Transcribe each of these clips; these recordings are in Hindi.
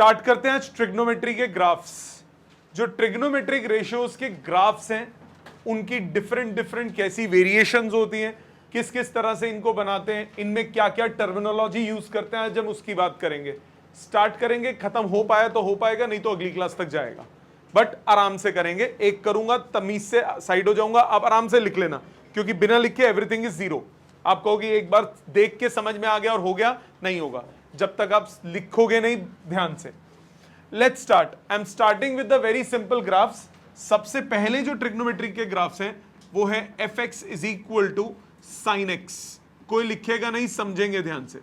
स्टार्ट करते हैं आज ट्रिग्नोमेट्री के ग्राफ्स। जो ट्रिग्नोमेट्रिक रेशियोज के ग्राफ्स हैं उनकी डिफरेंट डिफरेंट कैसी वेरिएशंस होती हैं, किस किस तरह से इनको बनाते हैं, इनमें क्या क्या टर्मिनोलॉजी यूज करते हैं, आज हम उसकी बात करेंगे। स्टार्ट करेंगे, खत्म हो पाया तो हो पाएगा, नहीं तो अगली क्लास तक जाएगा, बट आराम से करेंगे। एक करूंगा तमीज से साइड हो जाऊंगा, आप आराम से लिख लेना, क्योंकि बिना लिखे एवरीथिंग इज जीरो। आप कहोगे एक बार देख के समझ में आ गया और हो गया, नहीं होगा जब तक आप लिखोगे नहीं ध्यान से। Let's start. I am starting with the very simple graphs. सबसे पहले जो ट्रिग्नोमेट्रिक के ग्राफ्स हैं वो है F X is equal to sine X. कोई लिखेगा नहीं, समझेंगे ध्यान से।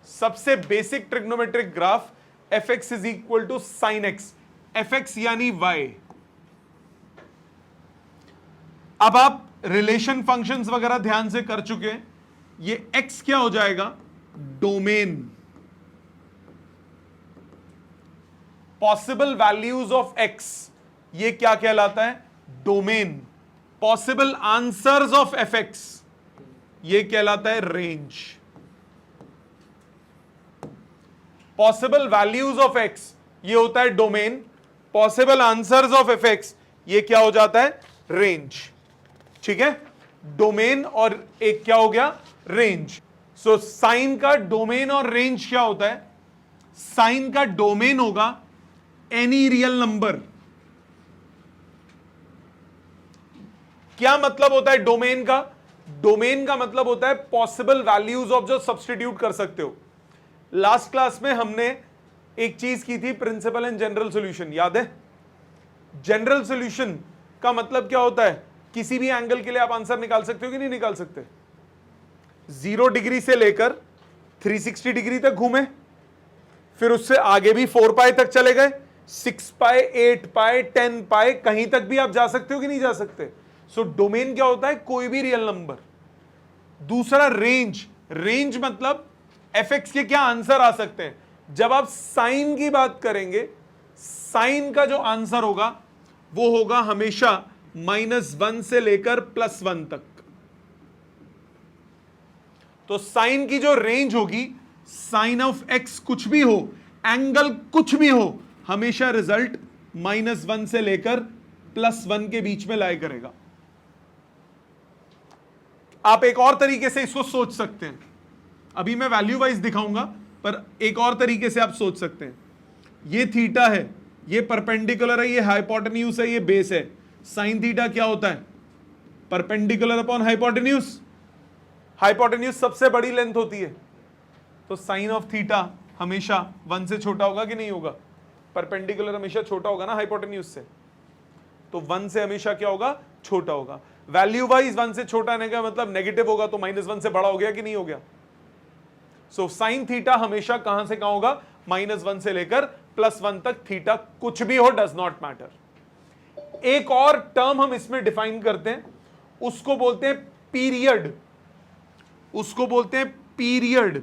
सबसे basic trigonometric graph F X is equal to sine X. F X यानी वाई। अब आप रिलेशन फंक्शंस वगैरह ध्यान से कर चुके हैं। ये एक्स क्या हो जाएगा? Domain. Possible values of x, ये क्या कहलाता है? Domain. Possible answers of F x, ये कहलाता है range. Possible values of x ये होता है domain, possible answers of F x ये क्या हो जाता है? रेंज। ठीक है, डोमेन और एक क्या हो गया? रेंज। सो साइन का डोमेन और रेंज क्या होता है? साइन का डोमेन होगा एनी रियल नंबर। क्या मतलब होता है डोमेन का? डोमेन का मतलब होता है पॉसिबल वैल्यूज ऑफ जो सब्स्टिट्यूट कर सकते हो। लास्ट क्लास में हमने एक चीज की थी, प्रिंसिपल एंड जनरल सॉल्यूशन, याद है? जनरल सॉल्यूशन का मतलब क्या होता है? किसी भी एंगल के लिए आप आंसर निकाल सकते हो कि नहीं निकाल सकते? 0 डिग्री से लेकर 360 डिग्री तक घूमे, फिर उससे आगे भी 4 पाई तक चले गए, 6 पाई, 8 पाई, 10 पाई, कहीं तक भी आप जा सकते हो कि नहीं जा सकते? सो डोमेन क्या होता है? कोई भी रियल नंबर। दूसरा रेंज। रेंज मतलब एफ एक्स के क्या आंसर आ सकते हैं। जब आप साइन की बात करेंगे, साइन का जो आंसर होगा वो होगा हमेशा -1 से लेकर +1 तक। तो साइन की जो रेंज होगी, साइन ऑफ एक्स कुछ भी हो, एंगल कुछ भी हो, हमेशा रिजल्ट -1 से लेकर +1 के बीच में लाया करेगा। आप एक और तरीके से इसको सोच सकते हैं, अभी मैं वैल्यू वाइज दिखाऊंगा, पर एक और तरीके से आप सोच सकते हैं। ये थीटा है, ये परपेंडिकुलर है, ये हाइपोटेन्यूज है, ये बेस है। साइन थीटा क्या होता है? Perpendicular upon hypotenuse. हाइपोटेन्यूज सबसे बड़ी लेंथ होती है, तो साइन ऑफ थीटा हमेशा 1 से छोटा होगा कि नहीं होगा? परपेंडिकुलर हमेशा छोटा होगा ना हाइपोटेन्यूज से, तो 1 से हमेशा क्या होगा? छोटा होगा। वैल्यू वाइज 1 से छोटा आने का मतलब नेगेटिव होगा, तो -1 से बड़ा हो गया कि नहीं हो गया? सो साइन थीटा हमेशा कहां से कहां होगा? -1 से लेकर +1 तक। थीटा कुछ भी हो, डज नॉट मैटर। एक और टर्म हम इसमें डिफाइन करते हैं, उसको बोलते हैं पीरियड। उसको बोलते हैं period.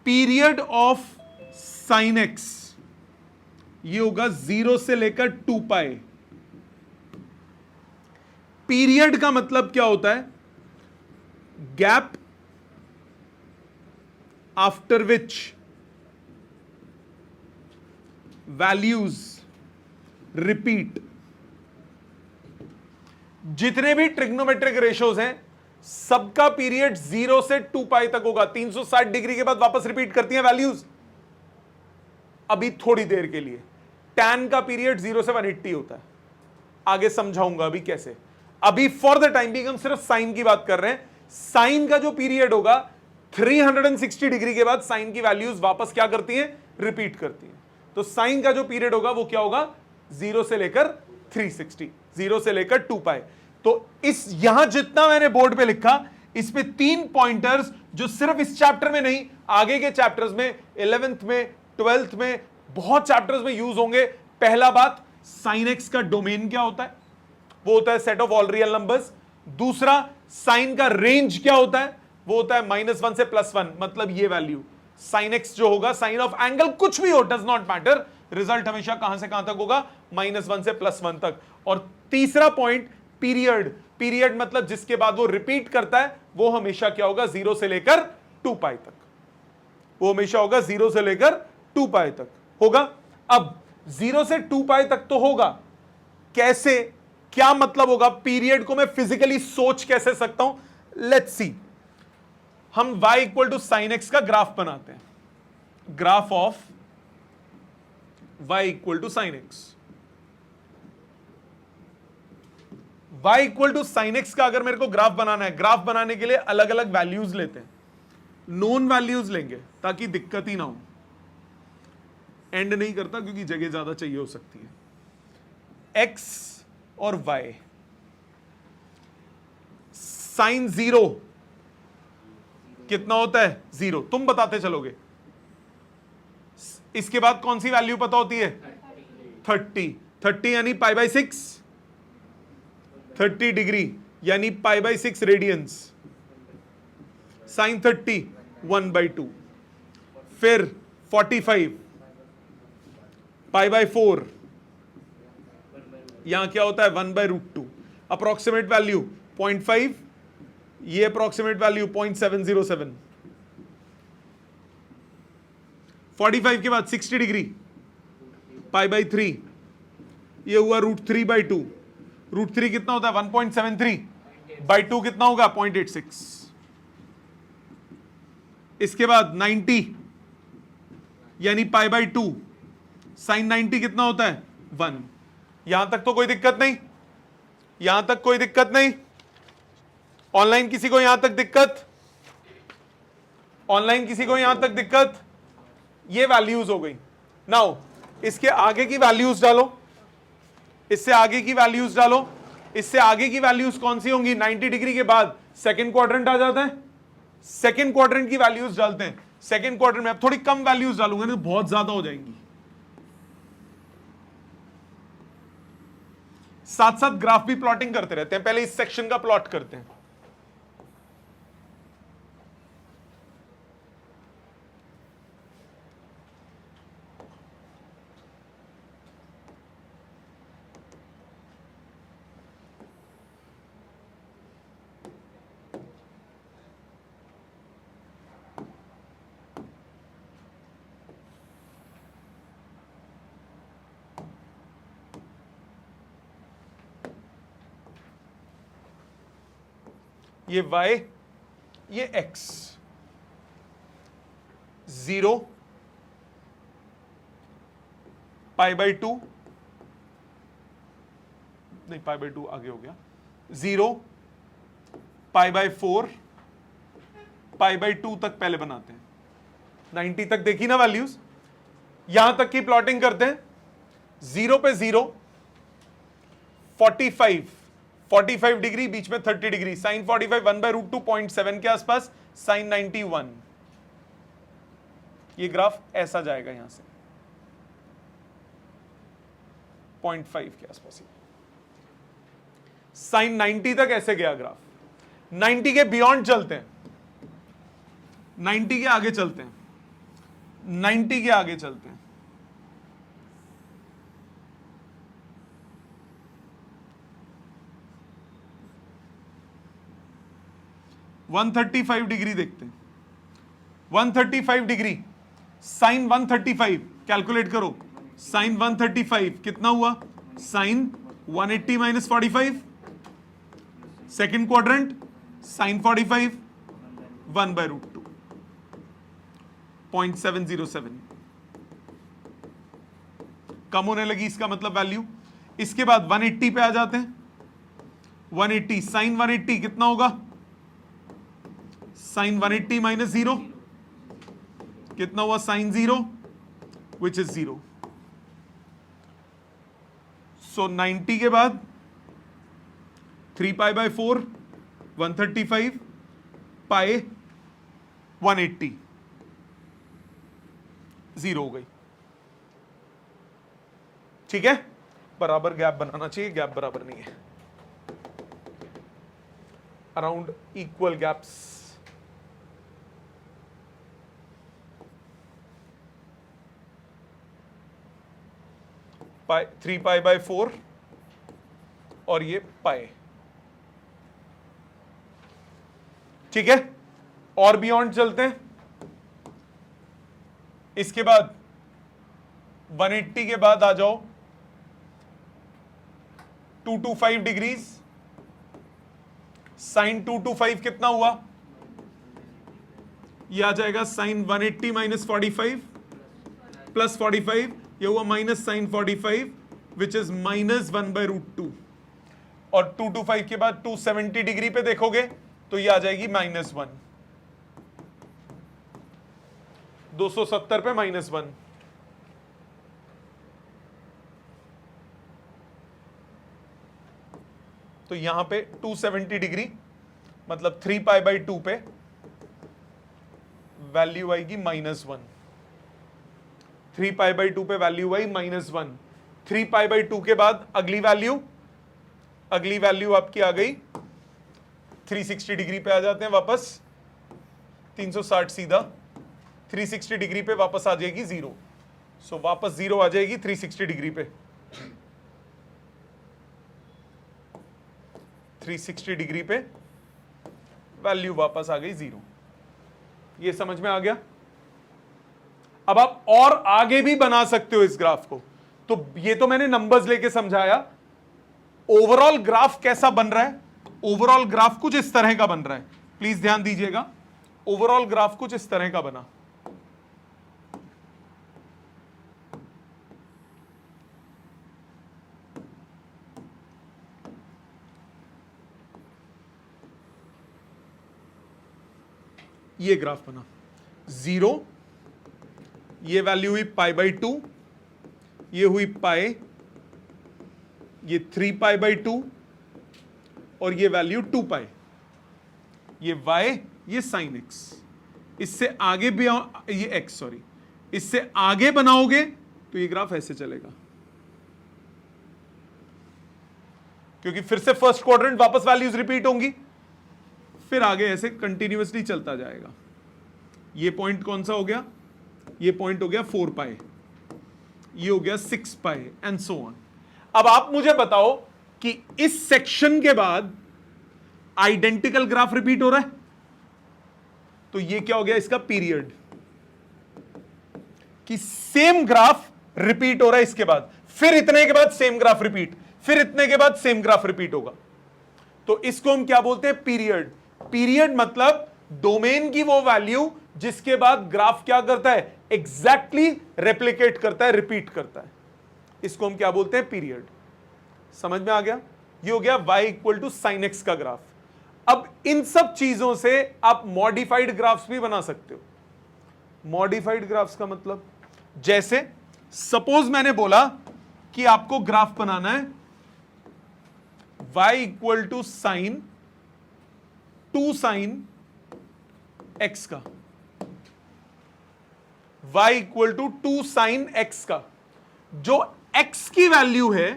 Period of sine X ये होगा 0 से लेकर 2 पाई। पीरियड का मतलब क्या होता है? Gap after which values repeat. जितने भी ट्रिग्नोमेट्रिक रेशियोज हैं सबका पीरियड 0 से 2 पाई तक होगा। 360 डिग्री के बाद वापस रिपीट करती हैं वैल्यूज। अभी थोड़ी देर के लिए tan का पीरियड 0 से 180 होता है, आगे समझाऊंगा अभी कैसे। अभी फॉर द टाइम बिंग हम सिर्फ साइन की बात कर रहे हैं। साइन का जो पीरियड होगा 360 डिग्री के बाद साइन की वैल्यूज वापस क्या करती हैं? रिपीट करती हैं। तो साइन का जो पीरियड होगा वो क्या होगा? 0 से लेकर 360, 0 से लेकर 2 पाई। तो इस यहां जितना मैंने बोर्ड पे लिखा, इस पे 3 पॉइंटर्स जो सिर्फ इस चैप्टर में नहीं, आगे के चैप्टर्स में, 11th में, 12th में, बहुत चैप्टर्स में यूज होंगे। पहला बात, साइन एक्स का डोमेन क्या होता है? वो होता है set of all real numbers. दूसरा, साइन का रेंज क्या होता है? वो होता है -1 से +1, मतलब ये वैल्यू। साइन एक्स जो होगा, साइन ऑफ एंगल कुछ भी हो, डज नॉट मैटर, रिजल्ट हमेशा कहां से कहां तक होगा? -1 से +1 तक। और तीसरा पॉइंट, पीरियड। पीरियड मतलब जिसके बाद वो रिपीट करता है, वो हमेशा क्या होगा? 0 से लेकर 2 पाई तक। वो हमेशा होगा 0 से लेकर 2 पाई तक होगा। अब 0 से 2 पाई तक तो होगा, कैसे, क्या मतलब होगा, पीरियड को मैं फिजिकली सोच कैसे सकता हूं? Let's see. हम y equal to sine X का ग्राफ बनाते हैं, graph of y equal to sine X. y equal to sine X का अगर मेरे को ग्राफ बनाना है, ग्राफ बनाने के लिए अलग अलग वैल्यूज लेते हैं, नोन वैल्यूज लेंगे ताकि दिक्कत ही ना हो। एंड नहीं करता क्योंकि जगह ज्यादा चाहिए हो सकती है। x और y, साइन 0 कितना होता है? 0। तुम बताते चलोगे। इसके बाद कौन सी वैल्यू पता होती है? 30। 30 यानी पाई बाई 6, 30 डिग्री यानी पाई बाई 6 रेडियंस। साइन 30 1/2। फिर 45 पाई बाई 4, यहां क्या होता है? 1/√2। अप्रोक्सीमेट वैल्यू 0.5, ये अप्रोक्सीमेट वैल्यू 0.707। 45 के बाद 60 डिग्री पाई बाई 3, ये हुआ √3/2। √3 कितना होता है? 1.73/2 कितना होगा? 0.86। इसके बाद 90 यानी पाई बाई 2, साइन 90 कितना होता है? 1। यहां तक तो कोई दिक्कत नहीं, यहां तक कोई दिक्कत नहीं। ऑनलाइन किसी को यहां तक दिक्कत? ऑनलाइन किसी को यहां तक दिक्कत? ये वैल्यूज हो गई। नाउ इसके आगे की वैल्यूज डालो, इससे आगे की वैल्यूज डालो। इससे आगे की वैल्यूज कौन सी होंगी? 90 डिग्री के बाद सेकंड क्वाड्रेंट आ जाता है, सेकंड क्वाड्रेंट की वैल्यूज डालते हैं। सेकंड क्वाड्रेंट में अब थोड़ी कम वैल्यूज डालूंगा, नहीं तो बहुत ज्यादा हो जाएंगी। साथ साथ ग्राफ भी प्लॉटिंग करते रहते हैं, पहले इस सेक्शन का प्लॉट करते हैं। ये y, ये x, 0 पाई बाई 2, नहीं पाई बाई 2 आगे हो गया, 0 पाई बाई 4, पाई बाई 2 तक पहले बनाते हैं। 90 तक देखी ना वैल्यूज, यहां तक की प्लॉटिंग करते हैं। 0 पे 0, 45 डिग्री, बीच में 30 डिग्री, साइन 45 1/√2 0.7 के आसपास, साइन 91। ये ग्राफ ऐसा जाएगा यहां से 0.5 के आसपास। साइन 90 तक ऐसे गया ग्राफ। 90 के बियॉन्ड चलते हैं, 90 के आगे चलते हैं, 90 के आगे चलते हैं। 135 डिग्री देखते हैं। 135 डिग्री, साइन 135 कैलकुलेट करो। साइन 135 कितना हुआ? Sine 180 minus 45, second quadrant, sine 45 1/√2 0.707। कम होने लगी इसका मतलब वैल्यू। इसके बाद 180 पे आ जाते हैं। 180, साइन 180 कितना होगा? साइन 180 माइनस 0 कितना हुआ? Sign 0 which is 0। सो 90 के बाद 3 पाई बाई 4, 135 पाई 180, 0 हो गई। ठीक है, बराबर गैप बनाना चाहिए, गैप बराबर नहीं है। Around equal gaps. Pi 3 pi by 4 और ये पाई। ठीक है, और बियॉन्ड चलते हैं। इसके बाद 180 के बाद आ जाओ 225 डिग्रीज, साइन 225 कितना हुआ, ये आ जाएगा साइन 180 माइनस 45 प्लस 45, ये हुआ माइनस साइन 45 विच इज -1/√2, और 225 के बाद 270 डिग्री पे देखोगे तो ये आ जाएगी -1, 270 पे -1, तो यहां पे 270 डिग्री मतलब 3π/2 पे वैल्यू आएगी -1, 3π/2 पे वैल्यू आई -1, 3π/2 के बाद अगली वैल्यू आपकी आ गई 360 डिग्री पे आ जाते हैं वापस, 360 सीधा 360 डिग्री पे वापस आ जाएगी 0, सो वापस 0 आ जाएगी 360 डिग्री पे, 360 डिग्री पे वैल्यू वापस आ गई 0। ये समझ में आ गया? अब आप और आगे भी बना सकते हो इस ग्राफ को, तो ये तो मैंने नंबर्स लेके समझाया। ओवरऑल ग्राफ कैसा बन रहा है? ओवरऑल ग्राफ कुछ इस तरह का बन रहा है, प्लीज ध्यान दीजिएगा। ओवरऑल ग्राफ कुछ इस तरह का बना, ये ग्राफ बना 0, ये वैल्यू हुई π/2, ये हुई पाई, ये 3π/2 और ये वैल्यू 2π, ये y, ये sin x। इससे आगे भी ये x, सॉरी, इससे आगे बनाओगे तो ये ग्राफ ऐसे चलेगा, क्योंकि फिर से फर्स्ट क्वाड्रेंट वापस वैल्यूज रिपीट होंगी, फिर आगे ऐसे कंटिन्यूअसली चलता जाएगा। ये पॉइंट कौन सा हो गया? ये पॉइंट हो गया 4π, ये हो गया 6π एंड सो ऑन। अब आप मुझे बताओ कि इस सेक्शन के बाद आइडेंटिकल ग्राफ रिपीट हो रहा है, तो ये क्या हो गया? इसका पीरियड, कि सेम ग्राफ रिपीट हो रहा है इसके बाद, फिर इतने के बाद सेम ग्राफ रिपीट, फिर इतने के बाद सेम ग्राफ रिपीट होगा, तो इसको हम क्या बोलते हैं? पीरियड। पीरियड मतलब डोमेन की वो वैल्यू जिसके बाद ग्राफ क्या करता है? एग्जैक्टली रेप्लिकेट करता है, रिपीट करता है, इसको हम क्या बोलते हैं? पीरियड। समझ में आ गया? ये हो गया y = sin x का ग्राफ। अब इन सब चीजों से आप मॉडिफाइड ग्राफ्स भी बना सकते हो। मॉडिफाइड ग्राफ्स का मतलब, जैसे सपोज मैंने बोला कि आपको ग्राफ बनाना है y = sin 2 sin x का, y = 2 sin x का, जो x की वैल्यू है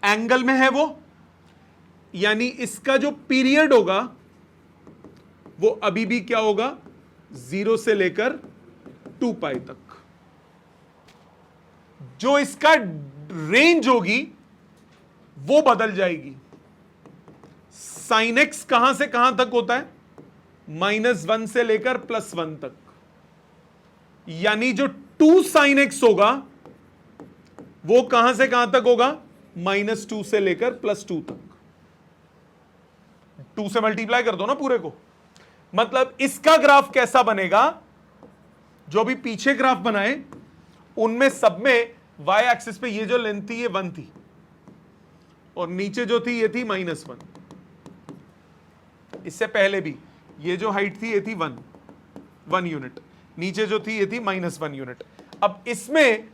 एंगल में है वो, यानी इसका जो पीरियड होगा वो अभी भी क्या होगा? 0 से लेकर 2π तक। जो इसका रेंज होगी वो बदल जाएगी। sin x कहां से कहां तक होता है? -1 से लेकर +1 तक, यानी जो 2 sin x होगा वो कहां से कहां तक होगा? -2 से लेकर +2 तक। 2 से मल्टीप्लाई कर दो ना पूरे को। मतलब इसका ग्राफ कैसा बनेगा? जो भी पीछे ग्राफ बनाए उनमें सब में y एक्सिस पे ये जो लेंथ थी ये 1 थी, और नीचे जो थी ये थी -1। इससे पहले भी ये जो हाइट थी ये थी 1 यूनिट, नीचे जो थी ये थी -1 यूनिट। अब इसमें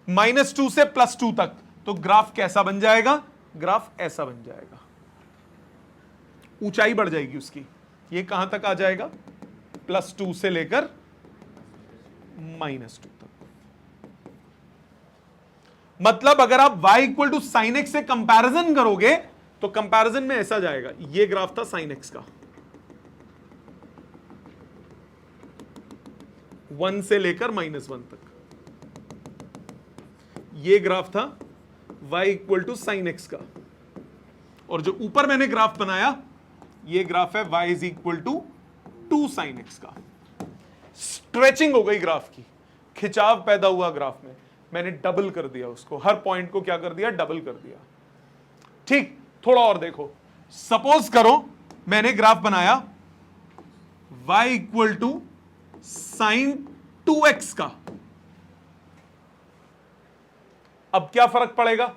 -2 से +2 तक, तो ग्राफ कैसा बन जाएगा? ग्राफ ऐसा बन जाएगा, ऊंचाई बढ़ जाएगी उसकी। ये कहां तक आ जाएगा? +2 से लेकर -2 तक। मतलब अगर आप y = sin x से कंपैरिजन करोगे तो कंपैरिजन में ऐसा जाएगा। ये ग्राफ था sin x का, 1 से लेकर -1 तक। ये ग्राफ था y = sin x का, और जो ऊपर मैंने ग्राफ बनाया ये ग्राफ है y = 2 sin x का। स्ट्रेचिंग हो गई ग्राफ की, खिंचाव पैदा हुआ ग्राफ में, मैंने डबल कर दिया उसको, हर पॉइंट को क्या कर दिया, डबल कर दिया। ठीक, थोड़ा और देखो, सपोज करो मैंने ग्राफ बनाया y equal to sign 2x का। अब क्या फर्क पड़ेगा,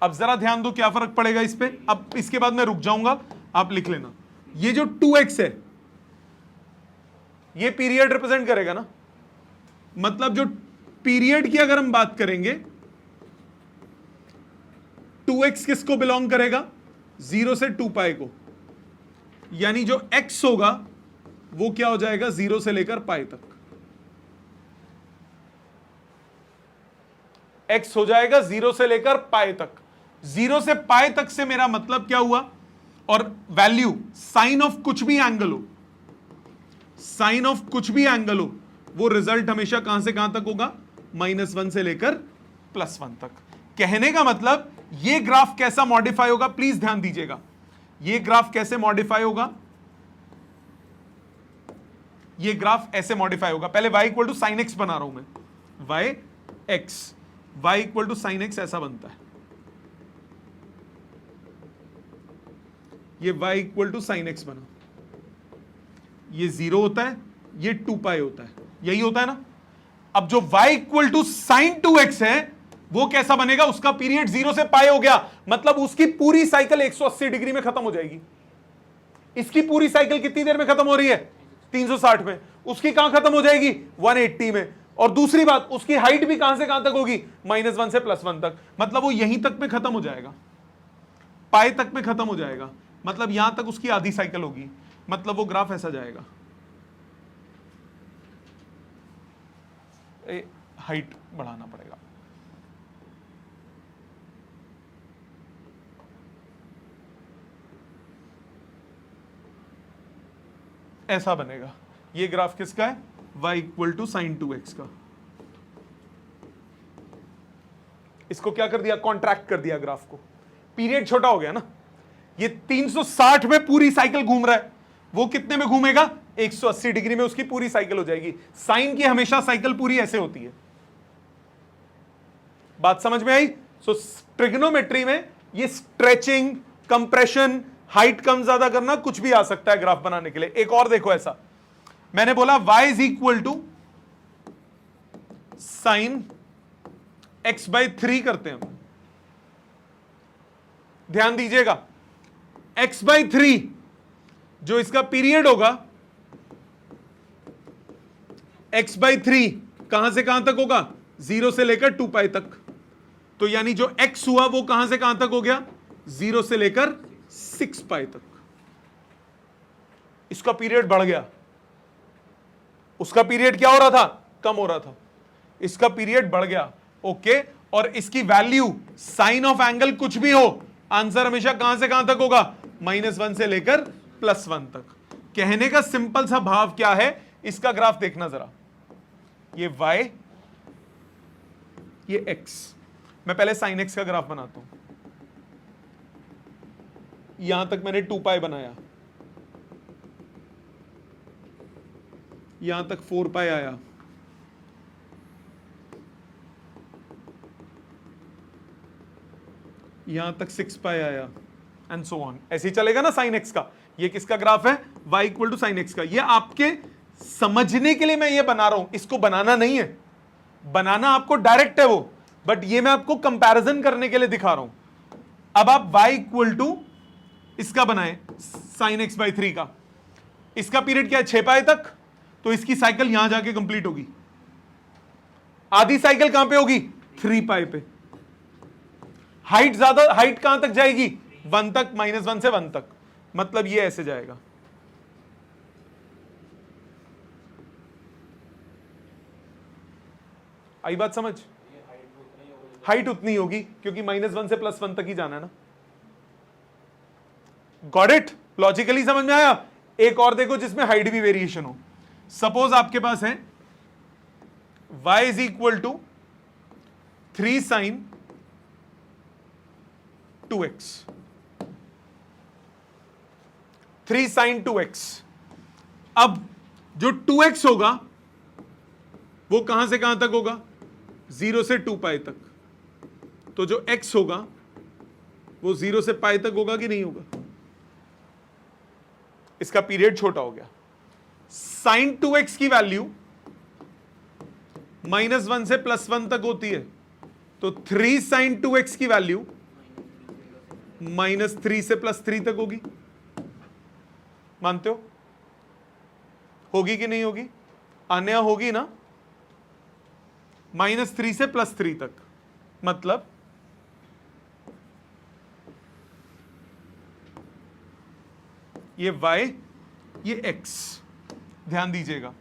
अब जरा ध्यान दो क्या फर्क पड़ेगा इस पे। अब इसके बाद मैं रुक जाऊंगा, आप लिख लेना। ये जो 2x है ये पीरियड रिप्रेजेंट करेगा ना, मतलब जो पीरियड की अगर हम बात करेंगे 2x किसको बिलोंग करेगा, 0 से 2 पाई को, यानी जो x होगा वो क्या हो जाएगा, 0 से लेकर पाई तक। x हो जाएगा 0 से लेकर पाई तक। 0 से पाई तक से मेरा मतलब क्या हुआ, और वैल्यू साइन ऑफ कुछ भी एंगल हो, साइन ऑफ कुछ भी एंगल हो, वो रिजल्ट हमेशा कहां से कहां तक होगा, -1 से लेकर +1 तक। कहने का मतलब ये ग्राफ कैसा मॉडिफाई होगा, प्लीज ध्यान दीजिएगा, ये ग्राफ कैसे मॉडिफाई होगा, ये ग्राफ ऐसे मॉडिफाई होगा। पहले y equal to sine X बना रहा हूं मैं, y equal to sine X ऐसा बनता है, ये y equal to sine X बना, ये 0 होता है, ये 2 पाई होता है, यही होता है ना। अब जो y equal to sign 2x है वो कैसा बनेगा, उसका पीरियड 0 से पाई हो गया, मतलब उसकी पूरी साइकिल 180 डिग्री में खत्म हो जाएगी। इसकी पूरी साइकिल कितनी देर में खत्म हो रही है, 360 में, उसकी कहां खत्म हो जाएगी, 180 में। और दूसरी बात, उसकी हाइट भी कहां से कहां तक होगी, -1 से +1 तक, मतलब वो यहीं तक में खत्म हो जाएगा, पाई तक में खत्म हो जाएगा, मतलब यहां तक उसकी आधी साइकिल होगी, मतलब वो ग्राफ ऐसा जाएगा। हाइट बढ़ाना पड़ेगा, ऐसा बनेगा। ये ग्राफ किसका है, y equal to sign 2x का। इसको क्या कर दिया, कॉन्ट्रैक्ट कर दिया ग्राफ को, पीरियड छोटा हो गया ना। ये 360 में पूरी साइकिल घूम रहा है, वो कितने में घूमेगा, 180 डिग्री में उसकी पूरी साइकिल हो जाएगी। साइन की हमेशा साइकिल पूरी ऐसे होती है, बात समझ में आई। सो ट्रिग्नोमेट्री में ये स्ट्रेचिंग, कंप्रेशन, हाइट कम ज्यादा करना कुछ भी आ सकता है ग्राफ बनाने के लिए। एक और देखो, ऐसा मैंने बोला y is equal to sine x/3 करते हैं हम, ध्यान दीजिएगा, x/3 जो इसका पीरियड होगा, x/3 कहां से कहां तक होगा, 0 से लेकर 2 पाई तक। तो यानी जो x हुआ वो कहां से कहां तक हो गया, 0 से लेकर 6 पाई तक। इसका पीरियड बढ़ गया, उसका पीरियड क्या हो रहा था, कम हो रहा था, इसका पीरियड बढ़ गया। ओके, और इसकी वैल्यू साइन ऑफ एंगल कुछ भी हो, आंसर हमेशा कहां से कहां तक होगा, -1 से लेकर +1 तक। कहने का सिंपल सा भाव क्या है, इसका ग्राफ देखना जरा, ये y, ये x। मैं पहले साइन x का ग्राफ बनाता हूं, यहां तक मैंने 2 पाई बनाया, यहां तक 4 पाई आया, यहां तक 6 पाई आया, एंड सो ऑन। ऐसे ही चलेगा ना साइन एक्स का। ये किसका ग्राफ है, y equal to sine X का। ये आपके समझने के लिए मैं ये बना रहा हूं, इसको बनाना नहीं है, बनाना आपको डायरेक्ट है वो, बट ये मैं आपको कंपैरिजन करने के लिए दिखा रहा हूं। अब आप y इक्वल टू इसका बनाए साइन x/3 का, इसका पीरियड क्या है, 6 पाई तक, तो इसकी साइकिल यहां जाके कंप्लीट होगी। आधी साइकिल कहां पे होगी, 3 पाई पे। हाइट ज्यादा, हाइट कहां तक जाएगी, 1 तक, -1 से 1 तक, मतलब ये ऐसे जाएगा। आई बात समझ, हाइट उतनी होगी क्योंकि -1 से +1 तक ही जाना है ना। गॉट इट, लॉजिकली समझ में आया। एक और देखो जिसमें हाइट भी वेरिएशन हो। सपोज आपके पास है y is equal to 3 sine 2x, 3 sine 2x। अब जो 2x होगा वो कहां से कहां तक होगा? 0 से 2 पाई तक। तो जो x होगा वो 0 से पाई तक होगा कि नहीं होगा? इसका पीरियड छोटा हो गया। sin 2x की वैल्यू -1 से +1 तक होती है, तो 3 sin 2x की वैल्यू -3 से +3 तक होगी। मानते हो? होगी कि नहीं होगी? अन्य होगी ना। -3 से +3 तक, मतलब ये y, ये x। ध्यान दीजिएगा,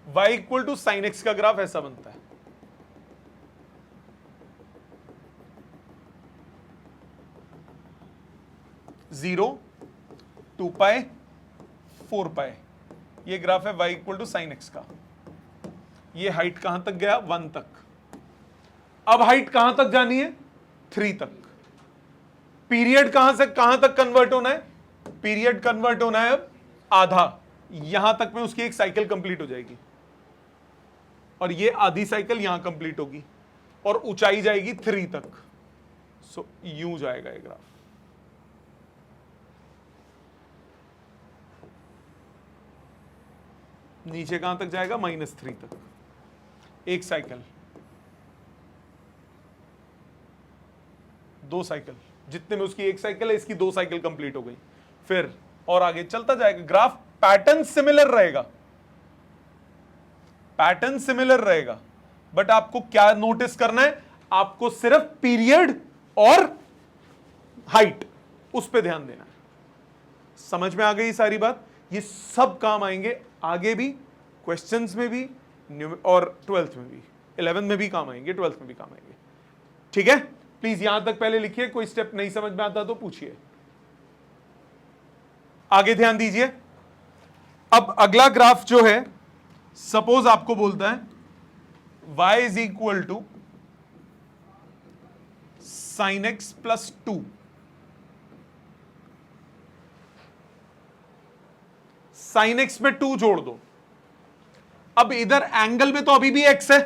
y equal to sine x का ग्राफ ऐसा बनता है। जीरो, 2 पाई, 4 पाई, ये ग्राफ है y equal to sine x का। ये हाइट कहां तक गया? 1 तक। अब हाइट कहां तक जानी है? 3 तक। पीरियड कहां से कहां तक कन्वर्ट होना है? पीरियड कन्वर्ट होना है अब आधा। यहां तक में उसकी एक साइकिल कंप्लीट हो जाएगी और ये आधी साइकिल यहां कंप्लीट होगी और ऊंचाई जाएगी 3 तक। सो यूं जाएगा ये ग्राफ। नीचे कहां तक जाएगा? -3 तक। एक साइकिल, 2 साइकिल, जितने में उसकी एक साइकिल है इसकी 2 साइकिल कंप्लीट हो गई। फिर और आगे चलता जाएगा। ग्राफ पैटर्न सिमिलर रहेगा, पैटर्न सिमिलर रहेगा, बट आपको क्या नोटिस करना है? आपको सिर्फ पीरियड और हाइट, उस पे ध्यान देना है। समझ में आ गई सारी बात? ये सब काम आएंगे आगे भी, क्वेश्चंस में भी और 12th में भी, 11th में भी काम आएंगे, 12th में भी काम आएंगे। ठीक है, प्लीज यहां तक पहले लिखिए। कोई स्टेप नहीं समझ में आता तो पूछिए। आगे ध्यान दीजिए। अब अगला ग्राफ जो है, सपोज आपको बोलता है y is equal to sine x plus 2। Sine x में 2 जोड़ दो। अब इधर एंगल में तो अभी भी x है,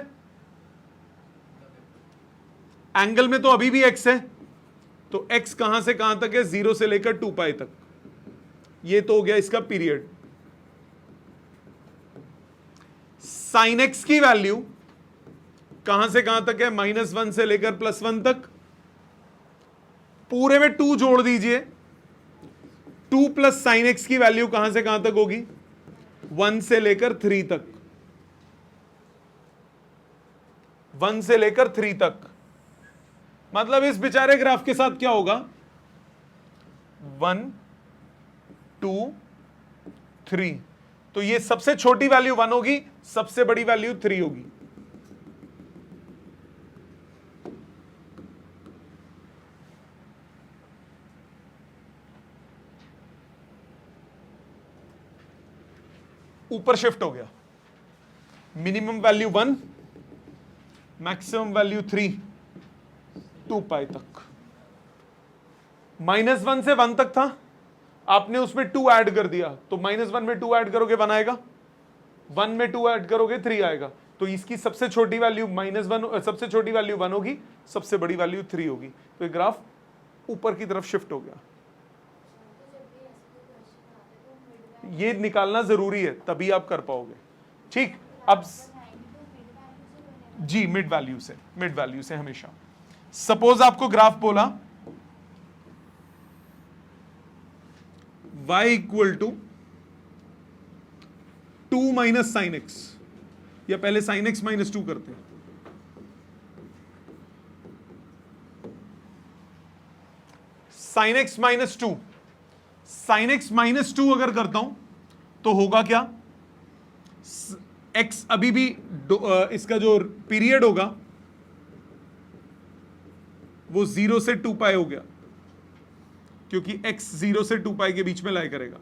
एंगल में तो अभी भी x है, तो x कहां से कहां तक है? 0 से लेकर 2 पाई तक। ये तो हो गया इसका पीरियड। साइन x की वैल्यू कहां से कहां तक है? -1 से लेकर +1 तक। पूरे में 2 जोड़ दीजिए। 2 प्लस साइन x की वैल्यू कहां से कहां तक होगी? 1 से लेकर 3 तक। 1 से लेकर 3 तक, मतलब इस बेचारे ग्राफ के साथ क्या होगा? 1 2 3। तो ये सबसे छोटी वैल्यू 1 होगी, सबसे बड़ी वैल्यू 3 होगी। ऊपर शिफ्ट हो गया। मिनिमम वैल्यू 1, मैक्सिमम वैल्यू 3, 2 पाई तक। -1 से 1 तक था, आपने उसमें 2 ऐड कर दिया, तो -1 में 2 ऐड करोगे 1 आएगा, 1 में 2 ऐड करोगे 3 आएगा। तो इसकी सबसे छोटी वैल्यू -1, सबसे छोटी वैल्यू 1 होगी, सबसे बड़ी वैल्यू 3 होगी। तो ये ग्राफ ऊपर की तरफ शिफ्ट हो गया। ये निकालना जरूरी है, तभी आप कर पाओगे। ठीक, अब जी मिड वैल्यू से हमेशा। सपोज आपको ग्राफ बोला y equal to 2 minus sine X, या पहले साइन एक्स माइनस 2 करते हैं। Sine X minus 2, sine X minus 2 अगर करता हूं तो होगा क्या? x अभी भी इसका जो पीरियड होगा वो 0 से 2 पाई हो गया, क्योंकि x 0 से 2 पाई के बीच में लाई करेगा।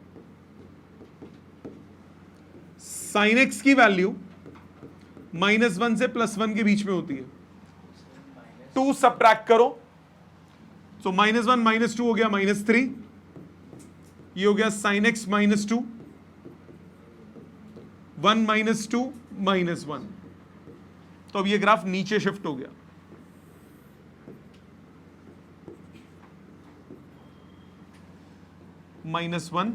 साइन x की वैल्यू -1 से +1 के बीच में होती है। 2 सब्ट्रैक्ट करो, तो -1 -2 हो गया -3, ये हो गया साइन एक्स -2, 1 - 2 -1। तो अब ये ग्राफ नीचे शिफ्ट हो गया। -1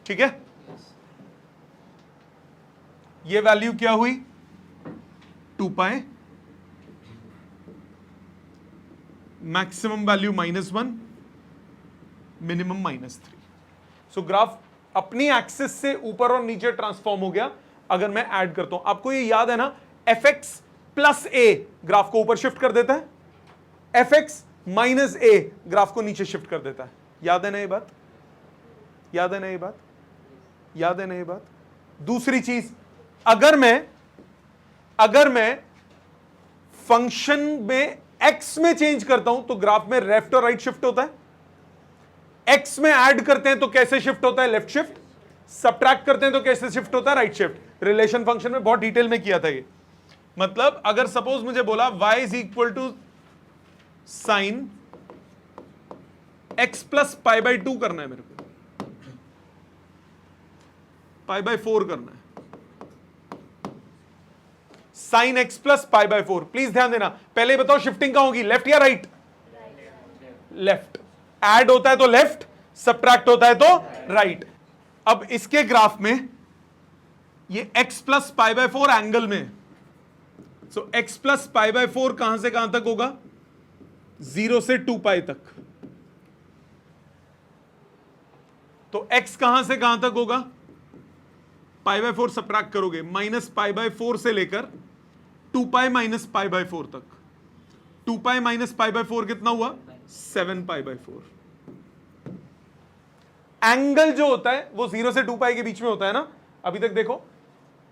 ठीक है। ये वैल्यू क्या हुई 2 pi, maximum value -1, minimum -3। So graph अपनी एक्सिस से ऊपर और नीचे ट्रांसफॉर्म हो गया। अगर मैं ऐड करता हूं, आपको ये याद है ना, fx प्लस a ग्राफ को ऊपर शिफ्ट कर देता है, fx माइनस a ग्राफ को नीचे शिफ्ट कर देता है। याद है ना ये बात? याद है ना ये बात? याद है ना ये बात? दूसरी चीज, अगर मैं फंक्शन में x में चेंज करता हूं तो ग्राफ में लेफ्ट और राइट शिफ्ट होता है। x में ऐड करते हैं तो कैसे शिफ्ट होता है? Left shift. सब्ट्रैक्ट करते हैं तो कैसे शिफ्ट होता है? Right shift. रिलेशन फंक्शन में बहुत डिटेल में किया था ये। मतलब अगर सपोज मुझे बोला y is equal to sine x plus π/2 करना है, मेरे को π/4 करना है, साइन x प्लस π/4। प्लीज ध्यान देना, पहले बताओ शिफ्टिंग कहां होगी, लेफ्ट या राइट? लेफ्ट। ऐड होता है तो लेफ्ट, सब्ट्रैक्ट होता है तो राइट। अब इसके ग्राफ में ये x प्लस π/4 एंगल में, सो x प्लस π/4 कहां से कहां तक होगा? 0 से 2 पाई तक। तो x कहां से कहां तक होगा? π/4 सब्ट्रैक्ट करोगे, -π/4 से लेकर 2 पाई माइनस π/4 तक। 2 पाई माइनस π/4 कितना हुआ? 7 π/4। एंगल जो होता है वो 0 से 2 पाई के बीच में होता है ना। अभी तक देखो,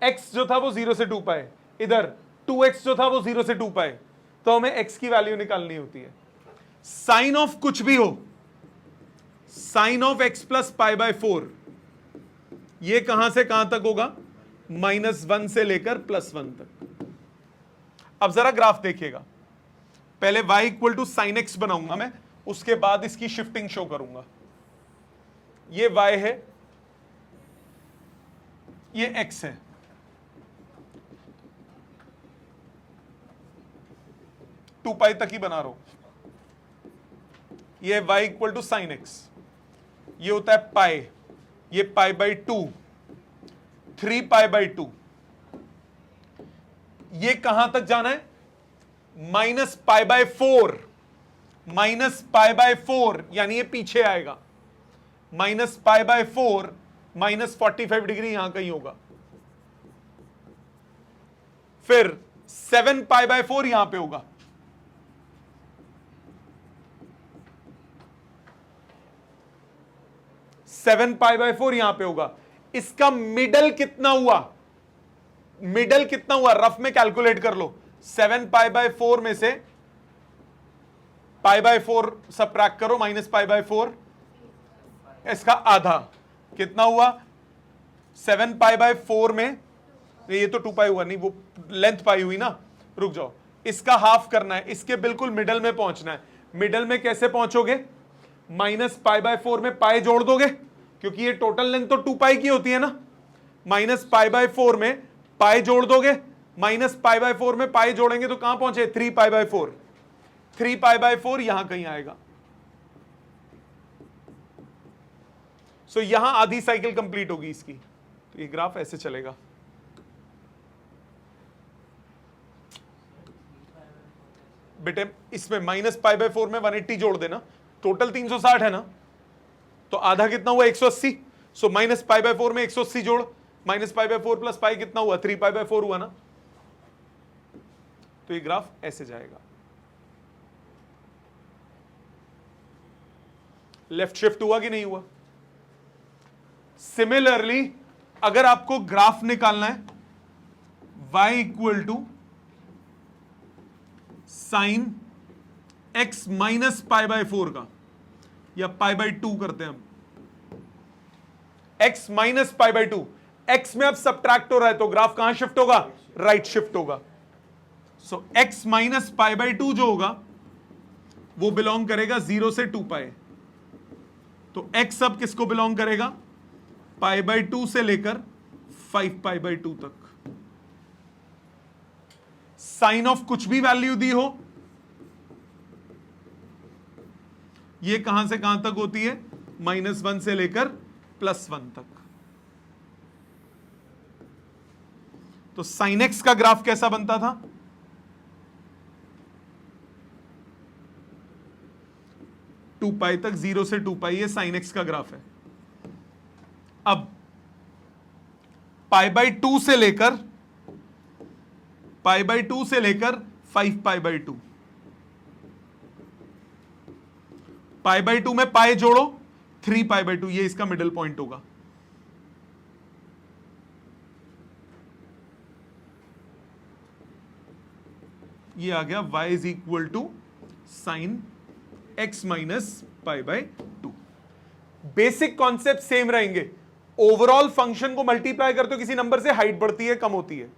x जो था वो 0 से 2 पाई, इधर 2x जो था वो 0 से 2 पाई, तो हमें x की वैल्यू निकालनी होती है। साइन ऑफ कुछ भी हो, साइन ऑफ x प्लस π/4, ये कहां से कहां तक होगा? -1 से लेकर +1 तक। अब जरा ग्राफ देखिएगा, पहले y equal to sine X बनाऊंगा मैं, उसके बाद इसकी शिफ्टिंग शो करूंगा। ये y है, ये x है। टू पाई तक ही बना रहा हूं। ये y equal to sine X, ये होता है पाई, ये π/2, 3 π/2। ये कहां तक जाना है? -π/4, -π/4, यानी ये पीछे आएगा। -π/4 -45 डिग्री यहां कहीं होगा। फिर 7 π/4 यहां पे होगा। सेवन π/4 यहां पे होगा। इसका मिडल कितना हुआ? मिडल कितना हुआ? रफ में कैलकुलेट कर लो। 7 π/4 में से π/4 सब्ट्रैक्ट करो, -π/4, इसका आधा कितना हुआ? 7 π/4 में, ये तो 2 पाई हुआ नहीं, वो लेंथ पाई हुई ना। रुक जाओ, इसका हाफ करना है, इसके बिल्कुल मिडल में पहुंचना है। मिडल में कैसे पहुंचोगे? -π/4 में पाई जोड़ दोगे, क्योंकि ये टोटल लेंथ तो 2 पाई की होती है ना। -π/4 में पाई जोड़ दोगे, -π/4 में पाई जोड़ेंगे तो कहां पहुंचे? 3 π/4। 3 π/4 यहां कहीं आएगा। सो यहां आधी साइकिल कंप्लीट होगी इसकी। तो ये ग्राफ ऐसे चलेगा। बेटे इसमें -π/4 में 180 जोड़ देना, टोटल 360 है ना, तो आधा कितना हुआ? 180। सो -π/4 में 180 जोड़, -π/4 प्लस पाई कितना हुआ? 3 π/4 हुआ ना। तो ये ग्राफ ऐसे जाएगा। लेफ्ट शिफ्ट हुआ कि नहीं हुआ? सिमिलरली अगर आपको ग्राफ निकालना है y equal to sine x -π/4 का, या π/2 करते हैं हम, x minus pi by two, x में अब सब्ट्रैक्ट हो रहा है तो ग्राफ कहां शिफ्ट होगा, राइट शिफ्ट होगा। सो x minus pi by to जो होगा वो बिलोंग करेगा 0 से 2 पाई। तो x अब किसको बिलोंग करेगा, पाई बाई टू से लेकर 5 पाई बाई टू तक। साइन ऑफ कुछ भी वैल्यू दी हो, ये कहां से कहां तक होती है, -1 से लेकर +1 तक। तो साइन एक्स का ग्राफ कैसा बनता था, टू पाई तक, 0 से 2 पाई, ये साइन एक्स का ग्राफ है। अब पाई बाई टू से लेकर 5 पाई by to, pi by to में पाई जोड़ो 3 पाई बाई टू, ये इसका मिडिल पॉइंट होगा। ये आ गया y is equal to sine x minus pi by two. Basic concept same रहेंगे। ओवरऑल फंक्शन को मल्टीप्लाई करते हो किसी नंबर से, हाइट बढ़ती है कम होती है।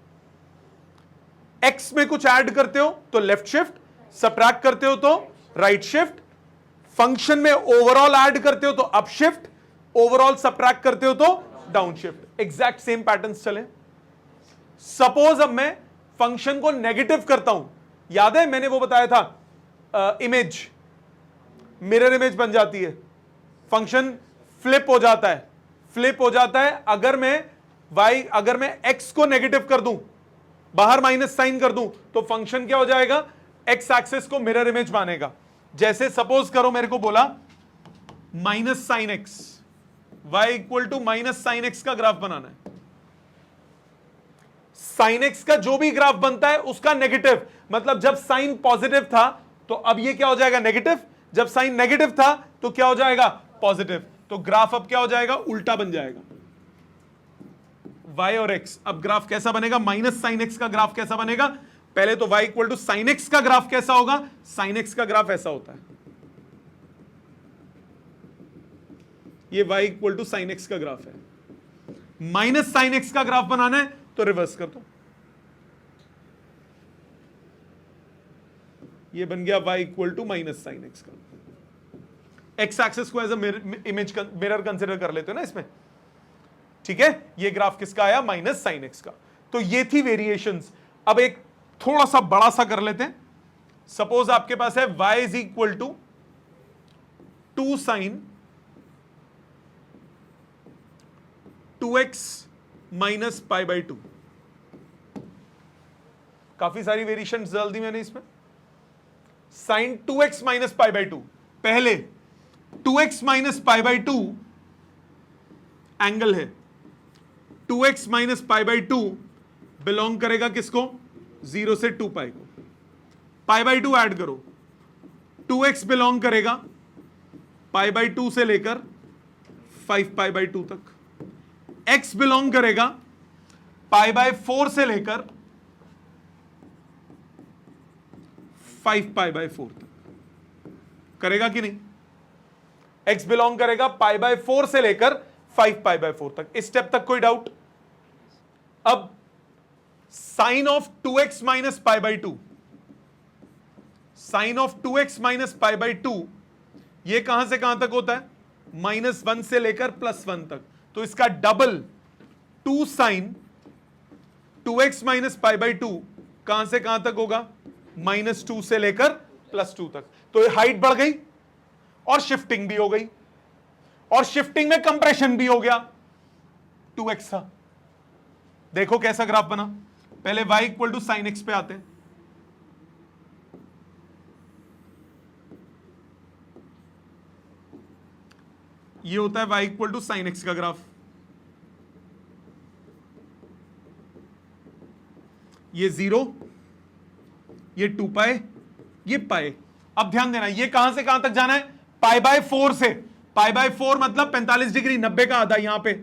x में कुछ ऐड करते हो तो लेफ्ट शिफ्ट, सब्ट्रैक्ट करते हो तो राइट शिफ्ट, फंक्शन में ओवरऑल ऐड करते हो तो अप शिफ्ट, ओवरऑल सब्ट्रैक्ट करते हो तो down shift. Exact same patterns चले। सपोज अब मैं फंक्शन को नेगेटिव करता हूं, याद है मैंने वो बताया था, इमेज मिरर इमेज बन जाती है, फंक्शन फ्लिप हो जाता है, अगर मैं x को नेगेटिव कर दूं, बाहर माइनस साइन कर दूं, तो फंक्शन क्या हो जाएगा, x एक्सिस को मिरर इमेज मानेगा। जैसे सपोज करो मेरे को बोला minus sine X, y equal to minus sine X का ग्राफ बनाना है। साइन एक्स का जो भी ग्राफ बनता है उसका नेगेटिव, मतलब जब साइन पॉजिटिव था तो अब ये क्या हो जाएगा, नेगेटिव, जब साइन नेगेटिव था तो क्या हो जाएगा, पॉजिटिव। तो ग्राफ अब क्या हो जाएगा, उल्टा बन जाएगा, y और x। अब ग्राफ कैसा बनेगा, माइनस साइन एक्स का ग्राफ कैसा बनेगा, पहले तो y equal to sine X का ग्राफ कैसा होगा, साइन एक्स का ग्राफ ऐसा होता है, ये y equal to sine X का ग्राफ है। माइनस साइन एक्स का ग्राफ बनाना है तो रिवर्स कर दो, ये बन गया y equal to minus sine X का। एक्स एक्सिस को as a image mirror consider कर लेते हो ना इसमें, ठीक है। ये ग्राफ किसका आया, माइनस साइन एक्स का। तो ये थी वेरिएशंस। अब एक थोड़ा सा बड़ा सा कर लेते हैं। सपोज आपके पास है y is equal to 2 sine 2x minus pi by two. काफी सारी वेरिएशंस डाल दी मैंने इसमें। Sine 2x minus pi by two, पहले 2x minus pi by two angle है, 2x minus pi by two belong करेगा किसको, 0 से 2 पाई को। पाई बाई टू ऐड करो, 2x बिलोंग करेगा पाई बाई टू से लेकर 5 पाई बाई टू तक, x बिलोंग करेगा पाई बाई 4 से लेकर 5 पाई बाई 4 तक। करेगा कि नहीं, x बिलोंग करेगा पाई बाई 4 से लेकर 5 पाई बाई 4 तक। इस स्टेप तक कोई डाउट। अब sine of 2x minus pi by two, sine of 2x minus pi by two, ये कहां से कहां तक होता है, -1 से लेकर +1 तक। तो इसका double 2 sine 2x minus pi by two कहां से कहां तक होगा, -2 से लेकर +2 तक। तो हाइट बढ़ गई और शिफ्टिंग भी हो गई, और शिफ्टिंग में कंप्रेशन भी हो गया, 2x था। देखो कैसा ग्राफ बना। पहले y equal to sine X पे आते हैं, ये होता है y equal to sine X का ग्राफ। ये 0, ये 2 पाई, ये पाई। अब ध्यान देना, ये कहां से कहां तक जाना है, पाई बाय 4 से। पाई बाय 4 मतलब 45 डिग्री, 90 का आधा यहां पे।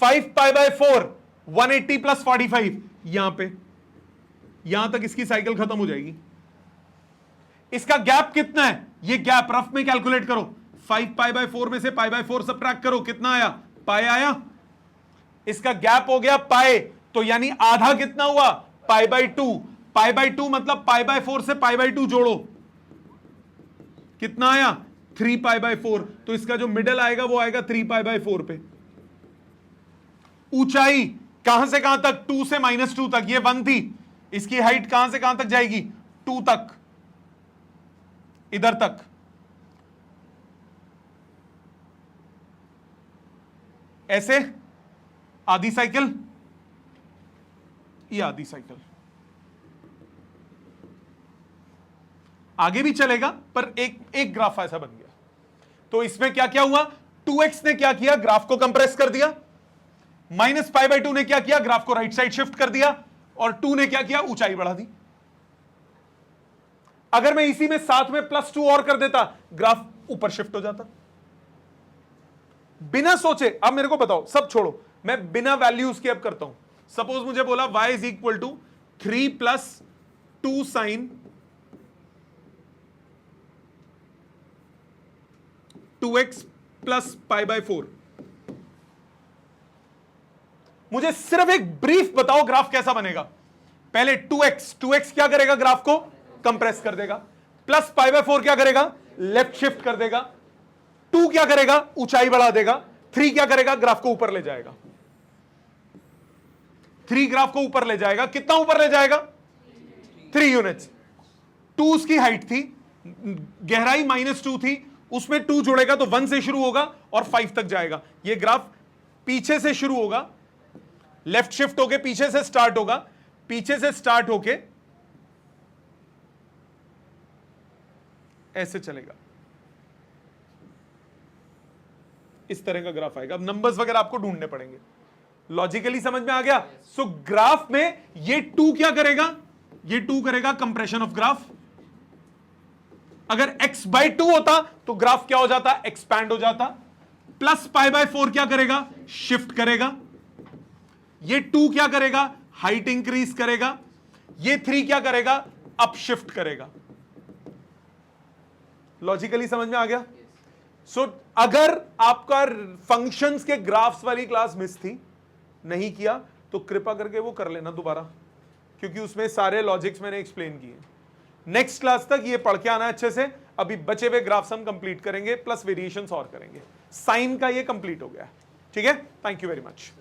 5 पाई बाय 4 180 प्लस 45 यहां पे, यहां तक इसकी साइकिल खत्म हो जाएगी। इसका गैप कितना है, ये गैप रफ में कैलकुलेट करो, 5π/4 में से π/4 सबट्रैक्ट करो, कितना आया? पाई आया। इसका गैप हो गया पाई, तो यानी आधा कितना हुआ? π/2। π/2 मतलब π/4 से π/2 जोड़ो, कितना आया? 3π/4। तो इसका जो मिडल आएगा वो आएगा 3π/4 पे। ऊंचाई कहां से कहां तक? 2 से -2 तक, ये 1 थी। इसकी हाइट कहां से कहां तक जाएगी? 2 तक, इधर तक। ऐसे आधी साइकिल, ये आधी साइकिल। आगे भी चलेगा पर एक ग्राफ ऐसा बन गया। तो इसमें क्या क्या हुआ? 2x ने क्या किया? ग्राफ को कंप्रेस कर दिया। -π/2 ने क्या किया? ग्राफ को राइट साइड शिफ्ट कर दिया। और 2 ने क्या किया? ऊंचाई बढ़ा दी। अगर मैं इसी में साथ में +2 और कर देता, ग्राफ ऊपर शिफ्ट हो जाता बिना सोचे। अब मेरे को बताओ, सब छोड़ो, मैं बिना वैल्यूज के अब करता हूं। सपोज मुझे बोला y is equal to 3 + 2 sin 2x + π/4। मुझे सिर्फ एक ब्रीफ बताओ ग्राफ कैसा बनेगा। पहले 2x क्या करेगा? ग्राफ को कंप्रेस कर देगा। प्लस π/4 क्या करेगा? लेफ्ट शिफ्ट कर देगा। 2 क्या करेगा? ऊंचाई बढ़ा देगा। 3 क्या करेगा? ग्राफ को ऊपर ले जाएगा। 3 ग्राफ को ऊपर ले जाएगा। कितना ऊपर ले जाएगा? 3 यूनिट्स। 2 उसकी हाइट थी, गहराई -2 थी, उसमें 2 जुड़ेगा तो 1 से शुरू होगा और 5 तक जाएगा। ये ग्राफ पीछे से शुरू होगा, लेफ्ट शिफ्ट होके पीछे से स्टार्ट होगा, पीछे से स्टार्ट होके ऐसे चलेगा। इस तरह का ग्राफ आएगा। अब नंबर्स वगैरह आपको ढूंढने पड़ेंगे। लॉजिकली समझ में आ गया? सो ग्राफ में ये 2 क्या करेगा? ये 2 करेगा कंप्रेशन ऑफ ग्राफ। अगर x/2 होता तो ग्राफ क्या हो जाता? एक्सपैंड हो जाता। प्लस π/4 क्या करेगा? शिफ्ट करेगा। ये 2 क्या करेगा? हाइट इंक्रीज करेगा। ये 3 क्या करेगा? अप शिफ्ट करेगा। लॉजिकली समझ में आ गया? सो अगर आपका फंक्शंस के ग्राफ्स वाली क्लास मिस थी, नहीं किया, तो कृपा करके वो कर लेना दोबारा, क्योंकि उसमें सारे लॉजिक्स मैंने एक्सप्लेन किए। नेक्स्ट क्लास तक ये पढ़ के आना अच्छे से। अभी बचे हुए ग्राफ्स हम कंप्लीट करेंगे, प्लस वेरिएशंस और करेंगे। साइन का ये कंप्लीट हो गया। ठीक है, थैंक यू वेरी मच।